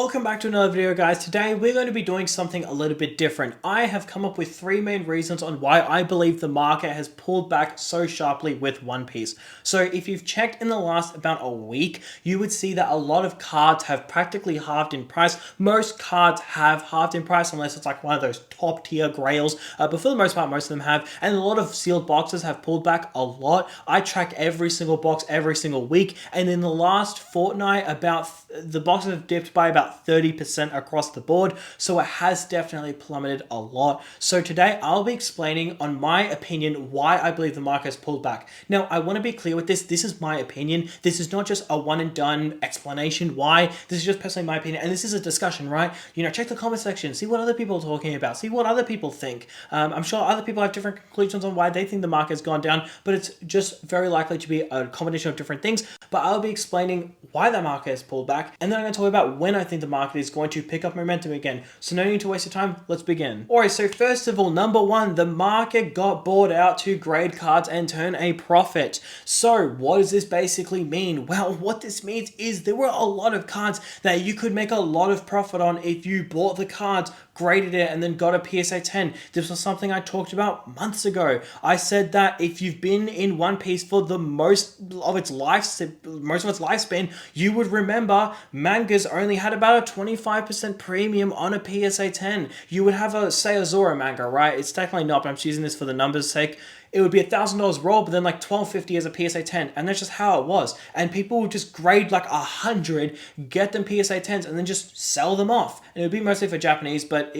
Welcome back to another video, guys. Today we're going to be doing something a little bit different. I have come up with three main reasons on why I believe the market has pulled back so sharply with One Piece. So if you've checked in the last about a week, you would see that a lot of cards have practically halved in price. Most cards have halved in price unless it's like one of those top tier grails, but for the most part most of them have, and a lot of sealed boxes have pulled back a lot. I track every single box every single week, and in the last fortnight the boxes have dipped by about 30% across the board, so it has definitely plummeted a lot. So today I'll be explaining on my opinion why I believe the market has pulled back. Now I want to be clear with this is my opinion. This is not just a one and done explanation why. This is just personally my opinion, and this is a discussion, right? You know, check the comment section, see what other people are talking about, see what other people think. I'm sure other people have different conclusions on why they think the market has gone down, but it's just very likely to be a combination of different things. But I'll be explaining why the market has pulled back, and then I'm going to talk about when I think the market is going to pick up momentum again. So no need to waste your time, let's begin. Alright, so first of all, number one, the market got bought out to grade cards and turn a profit. So what does this basically mean? Well, what this means is there were a lot of cards that you could make a lot of profit on if you bought the cards, graded it, and then got a PSA 10. This was something I talked about months ago. I said that if you've been in One Piece for the most of its lifespan, you would remember mangas only had about a 25% premium on a PSA 10. You would have a, say, a Zoro manga, right? It's technically not, but I'm just using this for the numbers' sake. It would be $1,000 raw, but then like $1,250 as a PSA 10, and that's just how it was. And people would just grade like 100, get them PSA 10s, and then just sell them off. And it would be mostly for Japanese, but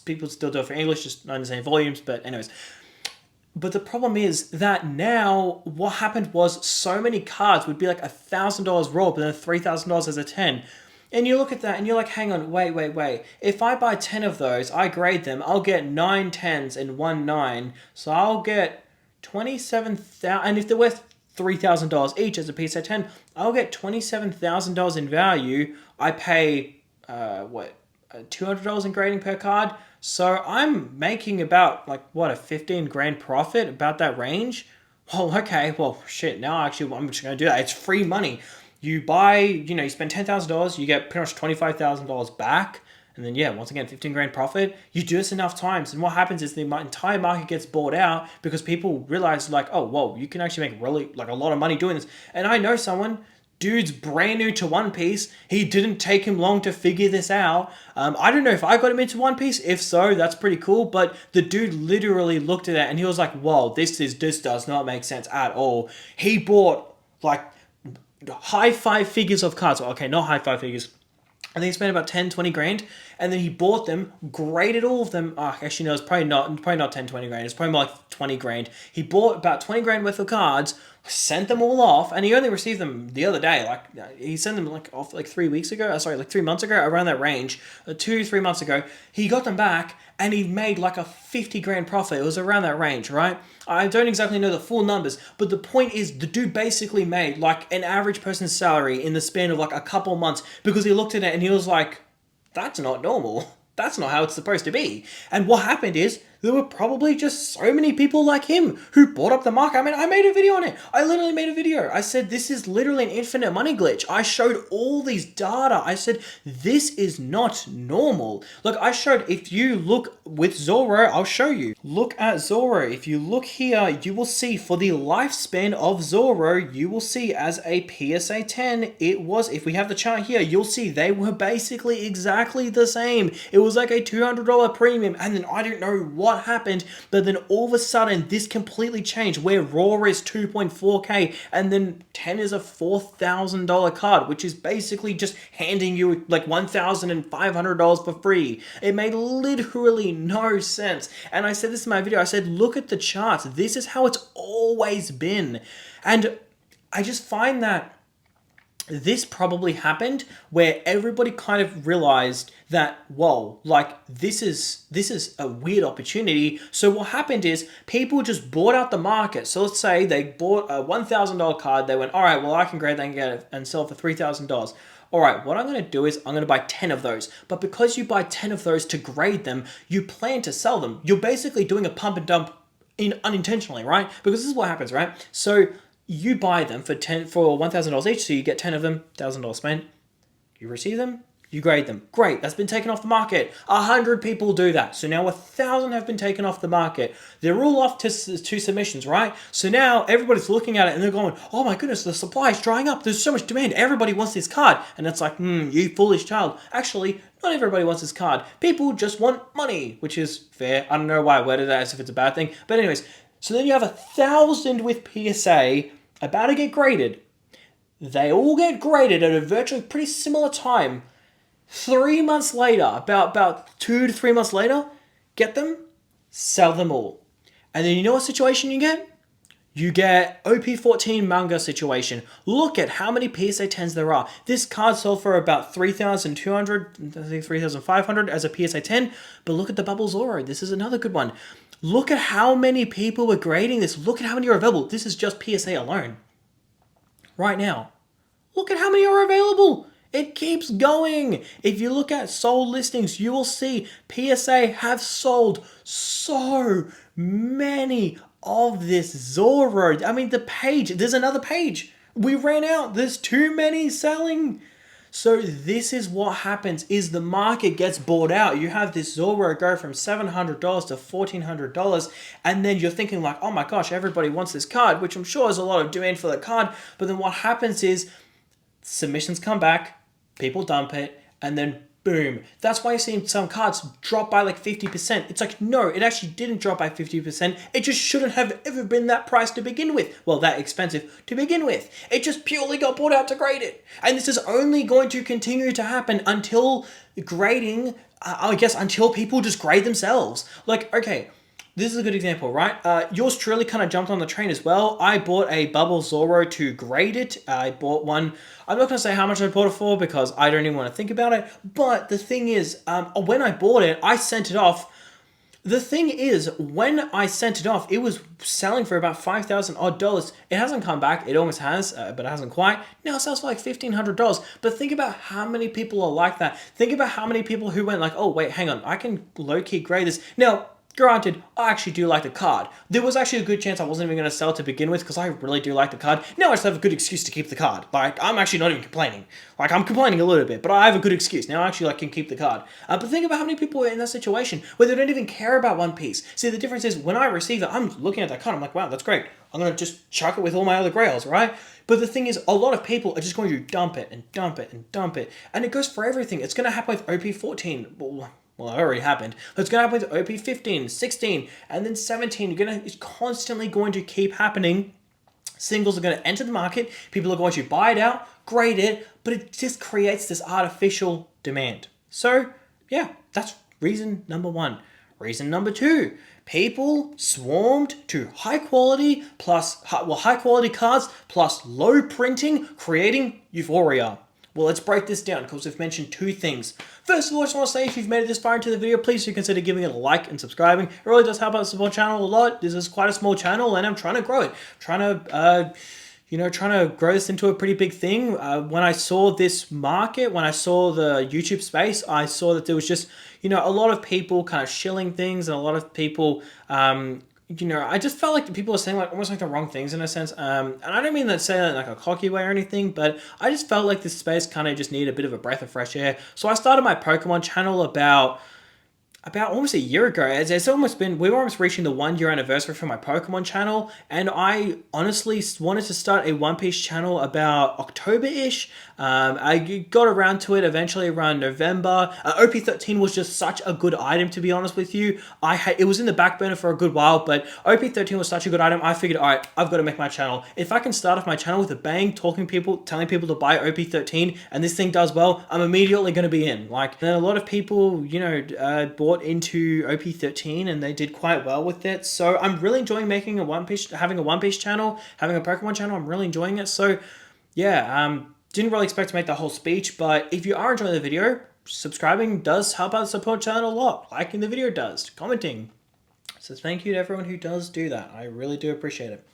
people still do it for English, just not in the same volumes. But anyways. But the problem is that now what happened was so many cards would be like $1,000 raw, but then $3,000 as a 10. And you look at that and you're like, hang on, wait. If I buy 10 of those, I grade them, I'll get 9 10s and 1 9. So I'll get 27,000, and if they're worth $3,000 each as a PSA 10, I'll get $27,000 in value. I pay, $200 in grading per card. So I'm making about a 15 grand profit, about that range. Well, okay, well, shit, now actually I'm just going to do that. It's free money. You buy, you spend $10,000, you get pretty much $25,000 back. And then, yeah, once again, 15 grand profit. You do this enough times, and what happens is the entire market gets bought out because people realize, like, oh, whoa, you can actually make really, a lot of money doing this. And I know someone, dude's brand new to One Piece. He didn't take him long to figure this out. I don't know if I got him into One Piece. If so, that's pretty cool. But the dude literally looked at it, and he was like, whoa, this does not make sense at all. He bought, high five figures of cards. Okay, not high five figures. I think he spent about 10, 20 grand, and then he bought them, graded all of them. Actually, no, it's probably not 10, 20 grand. It's probably more like 20 grand. He bought about 20 grand worth of cards, sent them all off, and he only received them the other day. He sent them off 3 weeks ago. 3 months ago, around that range. 2-3 months ago, he got them back, and he made a 50 grand profit. It was around that range, right? I don't exactly know the full numbers, but the point is the dude basically made an average person's salary in the span of a couple months, because he looked at it and he was like, that's not normal. That's not how it's supposed to be. And what happened is there were probably just so many people like him who bought up the market. I mean, I made a video on it. I literally made a video. I said, this is literally an infinite money glitch. I showed all these data. I said, this is not normal. Look, I showed, if you look with Zoro, I'll show you. Look at Zoro. If you look here, you will see for the lifespan of Zoro, you will see as a PSA 10, it was, if we have the chart here, you'll see they were basically exactly the same. It was like a $200 premium, and then I don't know what happened, but then all of a sudden this completely changed, where raw is 2.4k and then 10 is a $4,000 card, which is basically just handing you $1,500 for free. It made literally no sense. And I said this in my video, I said, look at the charts. This is how it's always been. And I just find that this probably happened where everybody kind of realized that, whoa, this is a weird opportunity. So what happened is people just bought out the market. So let's say they bought a $1,000 card. They went, all right, well, I can grade that and get it and sell it for $3,000. All right, what I'm going to do is I'm going to buy 10 of those. But because you buy 10 of those to grade them, you plan to sell them. You're basically doing a pump and dump unintentionally, right? Because this is what happens, right? So you buy them for $1,000 each, so you get 10 of them, $1,000 spent. You receive them, You grade them. Great, that's been taken off the market. 100 people do that. So now 1,000 have been taken off the market. They're all off to submissions, right? So now everybody's looking at it and they're going, oh my goodness, the supply is drying up. There's so much demand. Everybody wants this card. And it's like, you foolish child. Actually, not everybody wants this card. People just want money, which is fair. I don't know why I worded that as if it's a bad thing. But anyways, so then you have 1,000 with PSA about to get graded. They all get graded at a virtually pretty similar time. 3 months later, about 2 to 3 months later, get them, sell them all. And then you know what situation you get? You get OP14 manga situation. Look at how many PSA 10s there are. This card sold for about 3,200, I think 3,500 as a PSA 10. But look at the Bubble Zoro. This is another good one. Look at how many people were grading this. Look at how many are available. This is just PSA alone. Right now. Look at how many are available. It keeps going. If you look at sold listings, you will see PSA have sold so many of this Zoro. I mean, the page, there's another page. We ran out. There's too many selling. So this is what happens is the market gets bought out. You have this Zoro go from $700 to $1,400, and then you're thinking like, oh my gosh, everybody wants this card, which I'm sure is a lot of demand for the card. But then what happens is submissions come back, people dump it, and then boom. That's why you're seeing some cards drop by like 50%. It's like, no, it actually didn't drop by 50%. It just shouldn't have ever been that price to begin with. Well, that expensive to begin with. It just purely got bought out to grade it. And this is only going to continue to happen until grading, I guess, until people just grade themselves. Like, okay, this is a good example, right? Yours truly kind of jumped on the train as well. I bought a Bubble Zoro to grade it. I bought one. I'm not going to say how much I bought it for because I don't even want to think about it. But the thing is, when I bought it, I sent it off. The thing is, when I sent it off, it was selling for about $5,000 odd. It hasn't come back. It almost has, but it hasn't quite. Now it sells for like $1,500. But think about how many people are like that. Think about how many people who went like, oh, wait, hang on. I can low-key grade this. Now, granted, I actually do like the card. There was actually a good chance I wasn't even going to sell it to begin with because I really do like the card. Now I just have a good excuse to keep the card. Like, I'm actually not even complaining. Like, I'm complaining a little bit, but I have a good excuse. Now I actually can keep the card. But think about how many people are in that situation where they don't even care about One Piece. See, the difference is when I receive it, I'm looking at that card. I'm like, wow, that's great. I'm going to just chuck it with all my other grails, right? But the thing is, a lot of people are just going to dump it and dump it and dump it. And it goes for everything. It's going to happen with OP14. Well, it already happened. It's going to happen with OP 15, 16, and then 17. It's constantly going to keep happening. Singles are going to enter the market. People are going to buy it out, grade it, but it just creates this artificial demand. So, yeah, that's reason number one. Reason number two, people swarmed to high quality cards plus low printing, creating euphoria. Well, let's break this down because we've mentioned two things. First of all, I just want to say if you've made it this far into the video, please do consider giving it a like and subscribing. It really does help out the support channel a lot. This is quite a small channel and I'm trying to grow it. Trying to grow this into a pretty big thing. When I saw this market, when I saw the YouTube space, I saw that there was just, a lot of people kind of shilling things and a lot of people, I just felt like people were saying like almost like the wrong things in a sense. And I don't mean that say that in like a cocky way or anything, but I just felt like this space kind of just needed a bit of a breath of fresh air. So I started my Pokemon channel about almost a year ago. We're almost reaching the 1 year anniversary for my Pokemon channel, and I honestly wanted to start a One Piece channel about October-ish. I got around to it eventually around November. OP13 was just such a good item, to be honest with you. It was in the back burner for a good while, but OP13 was such a good item, I figured, all right, I've got to make my channel. If I can start off my channel with a bang, telling people to buy OP13, and this thing does well, I'm immediately going to be in. Like, then a lot of people, bought into OP13 and they did quite well with it. So I'm really enjoying having a One Piece channel, having a Pokemon channel. I'm really enjoying it. So yeah, didn't really expect to make the whole speech, but if you are enjoying the video, subscribing does help out the support channel a lot. Liking the video does, commenting. So thank you to everyone who does do that. I really do appreciate it.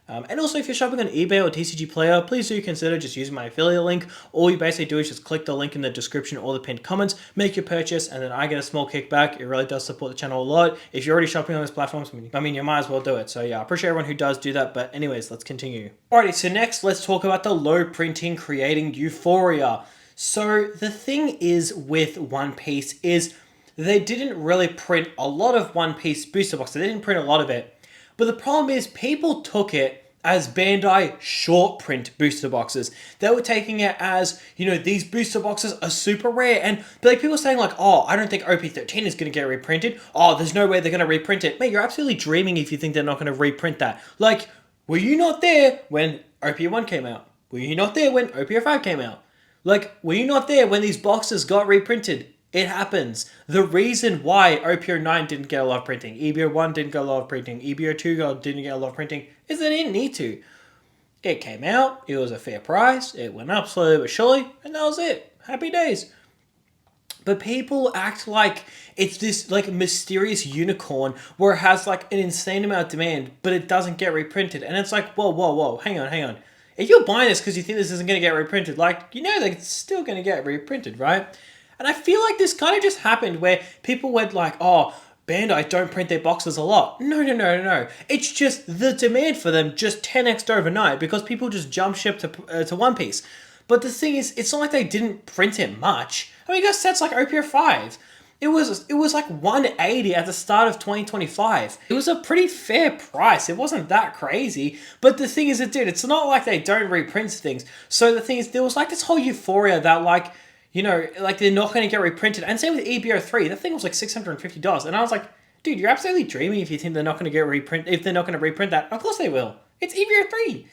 And also, if you're shopping on eBay or TCGPlayer, please do consider just using my affiliate link. All you basically do is just click the link in the description or the pinned comments, make your purchase, and then I get a small kickback. It really does support the channel a lot. If you're already shopping on those platforms, you might as well do it. So yeah, I appreciate everyone who does do that. But anyways, let's continue. Alrighty, so next, let's talk about the low printing creating euphoria. So the thing is with One Piece is they didn't really print a lot of One Piece booster boxes. They didn't print a lot of it. But the problem is people took it as Bandai short print booster boxes. They were taking it as, these booster boxes are super rare. And like people saying like, oh, I don't think OP13 is going to get reprinted. Oh, there's no way they're going to reprint it. Mate, you're absolutely dreaming if you think they're not going to reprint that. Like, were you not there when OP1 came out? Were you not there when OP5 came out? Like, were you not there when these boxes got reprinted? It happens. The reason why OPO9 didn't get a lot of printing, EBO1 didn't get a lot of printing, EBO2 didn't get a lot of printing, is they didn't need to. It came out, it was a fair price, it went up slowly but surely, and that was it. Happy days. But people act like it's this like mysterious unicorn where it has like an insane amount of demand, but it doesn't get reprinted. And it's like, whoa, hang on. If you're buying this because you think this isn't going to get reprinted, like, that it's still going to get reprinted, right? And I feel like this kind of just happened where people went like, oh, Bandai don't print their boxes a lot. No. It's just the demand for them just 10x'd overnight because people just jump ship to One Piece. But the thing is, it's not like they didn't print it much. I mean, you got sets like OPO5. It was like 180 at the start of 2025. It was a pretty fair price. It wasn't that crazy. But the thing is, it's not like they don't reprint things. So the thing is, there was like this whole euphoria that like, like they're not going to get reprinted. And same with EBO3. That thing was like $650. And I was like, dude, you're absolutely dreaming if you think they're not going to get reprint. If they're not going to reprint that. Of course they will. It's EBO3.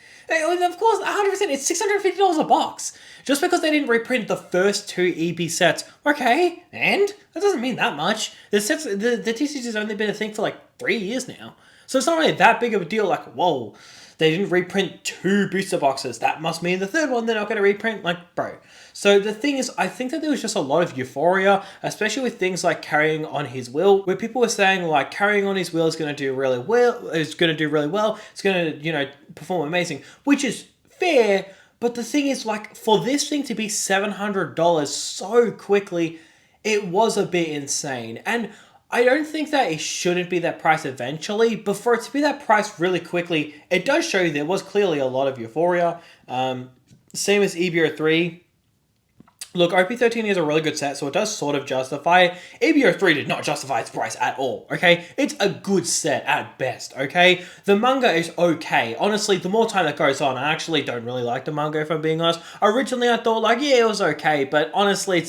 Of course, 100%. It's $650 a box. Just because they didn't reprint the first 2 EB sets. Okay, and? That doesn't mean that much. The TCG's only been a thing for like 3 years now. So it's not really that big of a deal. Like, whoa, they didn't reprint 2 booster boxes. That must mean the third one they're not going to reprint. Like, bro. So the thing is, I think that there was just a lot of euphoria, especially with things like Carrying On His Will, where people were saying like Carrying On His Will is going to do really well. It's going to, perform amazing, which is fair. But the thing is, like, for this thing to be $700 so quickly, it was a bit insane. And I don't think that it shouldn't be that price eventually, but for it to be that price really quickly, it does show you there was clearly a lot of euphoria. Same as EBO3. Look, OP13 is a really good set, so it does sort of justify it. EBO3 did not justify its price at all, okay? It's a good set at best, okay? The manga is okay. Honestly, the more time that goes on, I actually don't really like the manga, if I'm being honest. Originally, I thought, like, yeah, it was okay, but honestly,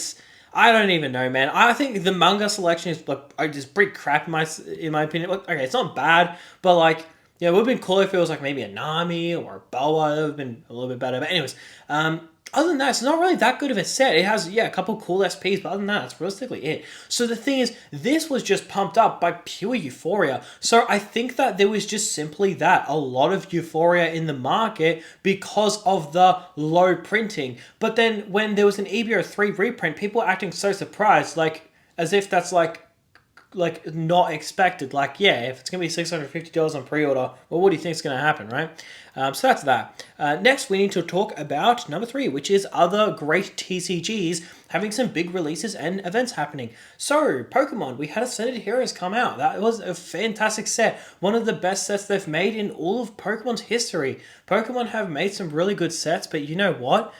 I don't even know, man. I think the manga selection is like, just pretty crap in my opinion. Like, okay, it's not bad, but like, yeah, it would have been cool if it was like maybe a Nami or a Boa. That would have been a little bit better. But anyways, other than that, it's not really that good of a set. It has, a couple cool SPs, but other than that, that's realistically it. So the thing is, this was just pumped up by pure euphoria. So I think that there was just simply that, a lot of euphoria in the market because of the low printing. But then when there was an EBO3 reprint, people were acting so surprised, like, as if that's like not expected. Like, yeah, if it's gonna be $650 on pre-order, well, what do you think is gonna happen, right? So that's that. Next, we need to talk about number 3, which is other great TCGs having some big releases and events happening. So, Pokemon, we had Ascended Heroes come out. That was a fantastic set. One of the best sets they've made in all of Pokemon's history. Pokemon have made some really good sets, but you know what?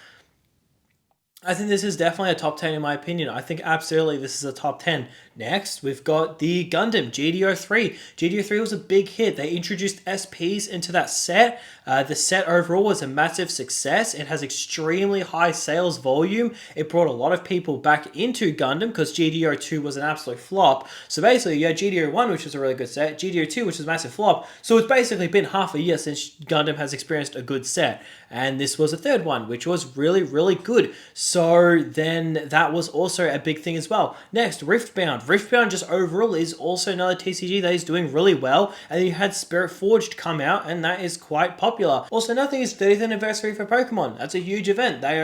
I think this is definitely a top 10 in my opinion. I think absolutely this is a top 10. Next, we've got the Gundam GDO3. GDO3 was a big hit. They introduced SPs into that set. The set overall was a massive success. It has extremely high sales volume. It brought a lot of people back into Gundam because GDO2 was an absolute flop. So basically, you had GDO1, which was a really good set, GDO2, which was a massive flop. So it's basically been half a year since Gundam has experienced a good set. And this was a third one, which was really, really good. So then that was also a big thing as well. Next, Riftbound. Riftbound just overall is also another TCG that is doing really well. And then you had Spirit Forged come out, and that is quite popular. Also, another thing is 30th anniversary for Pokemon. That's a huge event. They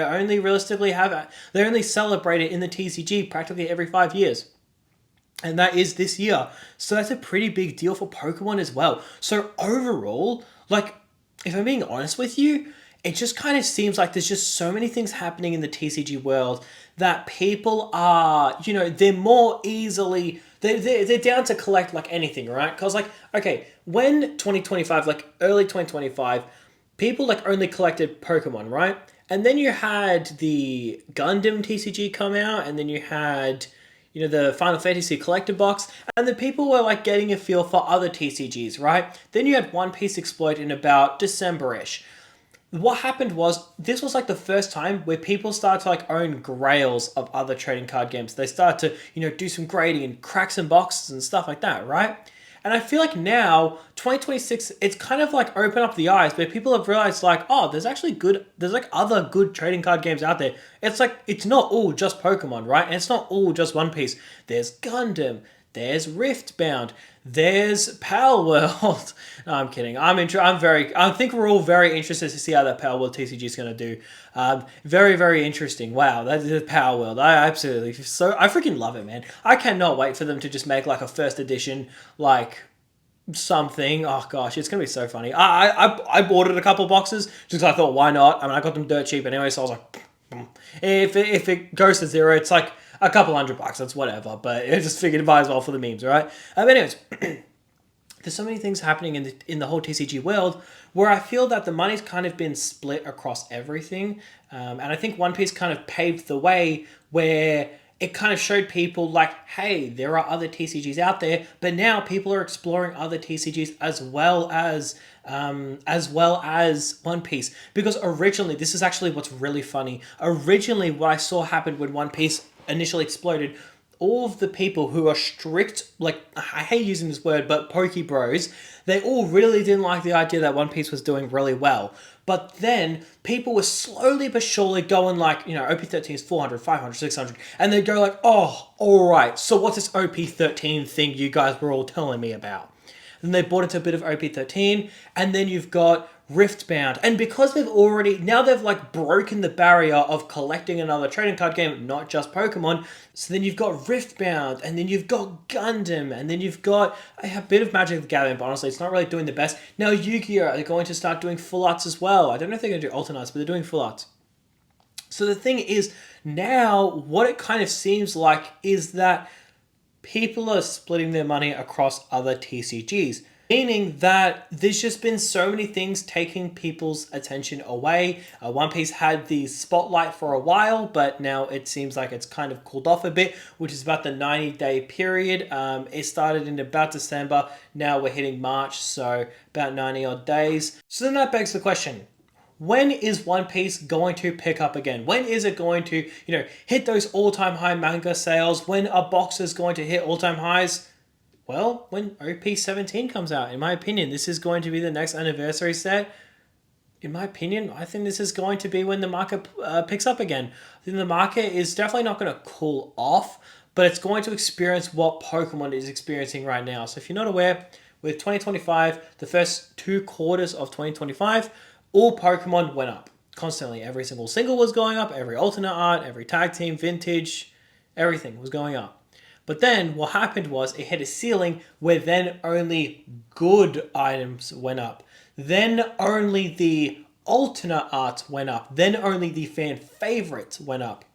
only celebrate it in the TCG practically every 5 years. And that is this year. So that's a pretty big deal for Pokemon as well. So overall, like, if I'm being honest with you, it just kind of seems like there's just so many things happening in the TCG world that people are, they're more easily, they're down to collect like anything, right? Because like, okay, when 2025, like early 2025, people like only collected Pokemon, right? And then you had the Gundam TCG come out, and then you had, the Final Fantasy collector box, and the people were like getting a feel for other TCGs, right? Then you had One Piece explode in about December-ish. What happened was, this was like the first time where people started to like own grails of other trading card games. They started to, do some grading and crack some boxes and stuff like that, right? And I feel like now, 2026, it's kind of like open up the eyes where people have realized like, oh, there's like other good trading card games out there. It's like, it's not all just Pokemon, right? And it's not all just One Piece. There's Gundam, there's Riftbound, there's Power World. No, I'm kidding. I think we're all very interested to see how that Power World TCG is going to do. Very, very interesting. Wow, that is Power World. I freaking love it, man. I cannot wait for them to just make like a first edition, like something. Oh gosh, it's gonna be so funny. I ordered a couple boxes just because I thought, why not? I mean, I got them dirt cheap anyway, so I was like, if it goes to zero, it's like a couple $100. That's whatever. But I just figured might as well for the memes, right? But anyways, there's so many things happening in the whole TCG world where I feel that the money's kind of been split across everything, and I think One Piece kind of paved the way where it kind of showed people like, hey, there are other TCGs out there, but now people are exploring other TCGs as well as One Piece. Because originally, this is actually what's really funny. Originally, what I saw happen when One Piece initially exploded, all of the people who are strict, like, I hate using this word, but Poke Bros, they all really didn't like the idea that One Piece was doing really well. But then people were slowly but surely going like, OP13 is 400, 500, 600. And they'd go like, oh, all right. So what's this OP13 thing you guys were all telling me about? Then they bought into a bit of OP13. And then you've got Riftbound. And because they've like broken the barrier of collecting another trading card game, not just Pokemon. So then you've got Riftbound, and then you've got Gundam, and then you've got a bit of Magic the Gathering, but honestly, it's not really doing the best. Now Yu-Gi-Oh! Are going to start doing full arts as well. I don't know if they're going to do alternates, but they're doing full arts. So the thing is, now what it kind of seems like is that people are splitting their money across other TCGs. Meaning that there's just been so many things taking people's attention away. One Piece had the spotlight for a while, but now it seems like it's kind of cooled off a bit, which is about the 90-day period. It started in about December. Now we're hitting March, so about 90 odd days. So then that begs the question, when is One Piece going to pick up again? When is it going to, hit those all-time high manga sales? When are boxes going to hit all-time highs? Well, when OP17 comes out, in my opinion, this is going to be the next anniversary set. In my opinion, I think this is going to be when the market picks up again. I think the market is definitely not going to cool off, but it's going to experience what Pokemon is experiencing right now. So if you're not aware, with 2025, the first 2 quarters of 2025, all Pokemon went up constantly. Every single was going up, every alternate art, every tag team, vintage, everything was going up. But then what happened was it hit a ceiling where then only good items went up. Then only the alternate arts went up. Then only the fan favorites went up.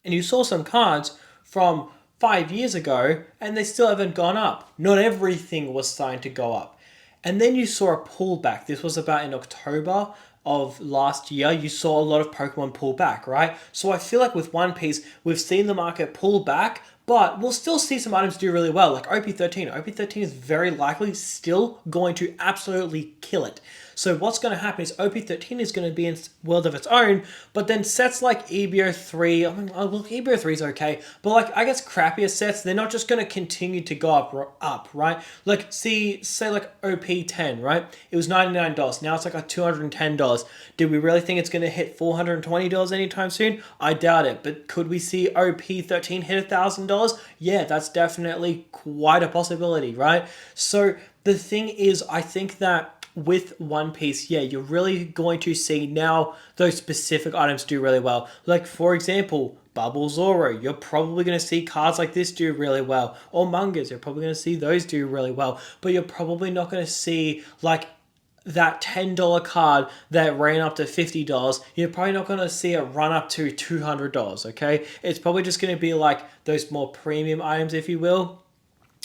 And you saw some cards from 5 years ago and they still haven't gone up. Not everything was starting to go up. And then you saw a pullback. This was about in October of last year. You saw a lot of Pokemon pull back, right? So I feel like with One Piece, we've seen the market pull back, but we'll still see some items do really well, like OP13. OP13 is very likely still going to absolutely kill it. So what's going to happen is OP13 is going to be in a world of its own, but then sets like EBO 3, EBO 3 is okay, but like, I guess crappier sets, they're not just going to continue to go up, right? Like, say like OP10, right? It was $99, now it's like $210. Do we really think it's going to hit $420 anytime soon? I doubt it, but could we see OP13 hit $1,000? Yeah, that's definitely quite a possibility, right? So the thing is, I think that with One Piece, yeah, you're really going to see now those specific items do really well. Like, for example, Bubble Zoro, you're probably going to see cards like this do really well. Or mangas, you're probably going to see those do really well. But you're probably not going to see, like, that $10 card that ran up to $50. You're probably not going to see it run up to $200, okay? It's probably just going to be, like, those more premium items, if you will.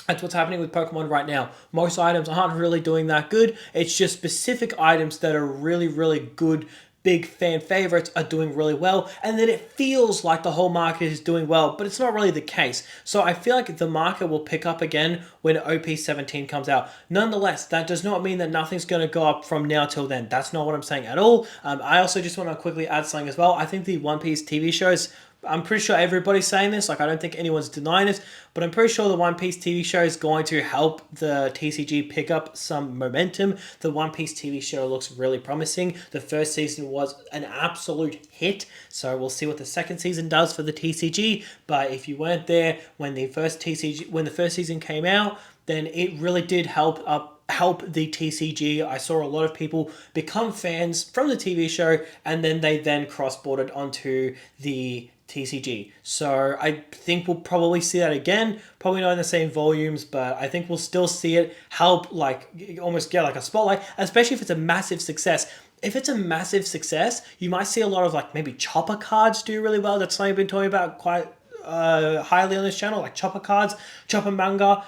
That's what's happening with Pokemon right now. Most items aren't really doing that good. It's just specific items that are really, really good big fan favorites are doing really well, and then it feels like the whole market is doing well, but it's not really the case. So I feel like the market will pick up again when OP17 comes out. Nonetheless, that does not mean that nothing's going to go up from now till then. That's not what I'm saying at all. I also just want to quickly add something as well. I think the One Piece TV shows, I'm pretty sure everybody's saying this, like I don't think anyone's denying it, but I'm pretty sure the One Piece TV show is going to help the TCG pick up some momentum. The One Piece TV show looks really promising. The first season was an absolute hit, so we'll see what the second season does for the TCG, but if you weren't there when the first season came out, then it really did help the TCG. I saw a lot of people become fans from the TV show, and then they cross-bordered onto the TCG. So I think we'll probably see that again, probably not in the same volumes, but I think we'll still see it help, like almost get like a spotlight, especially if it's a massive success. If it's a massive success, you might see a lot of like maybe chopper cards do really well. That's something I've been talking about quite highly on this channel, like chopper cards, chopper manga.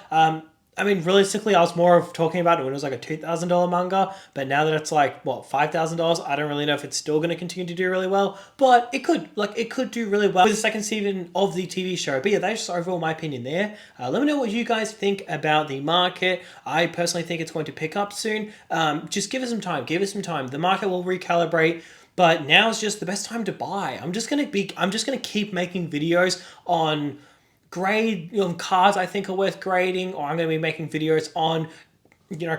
I mean, realistically, I was more of talking about it when it was like a $2,000 manga, but now that it's like, what, $5,000, I don't really know if it's still going to continue to do really well, but it could do really well with the second season of the TV show. But yeah, that's just overall my opinion there. Let me know what you guys think about the market. I personally think it's going to pick up soon. Just give it some time. The market will recalibrate. But now is just the best time to buy. I'm just gonna keep making videos on cards I think are worth grading, or I'm going to be making videos on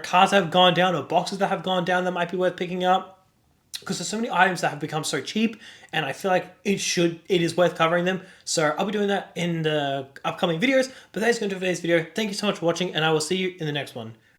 cards that have gone down or boxes that have gone down that might be worth picking up, because there's so many items that have become so cheap, and I feel like it is worth covering them. So I'll be doing that in the upcoming videos. But that is going to do it for today's video. Thank you so much for watching, and I will see you in the next one.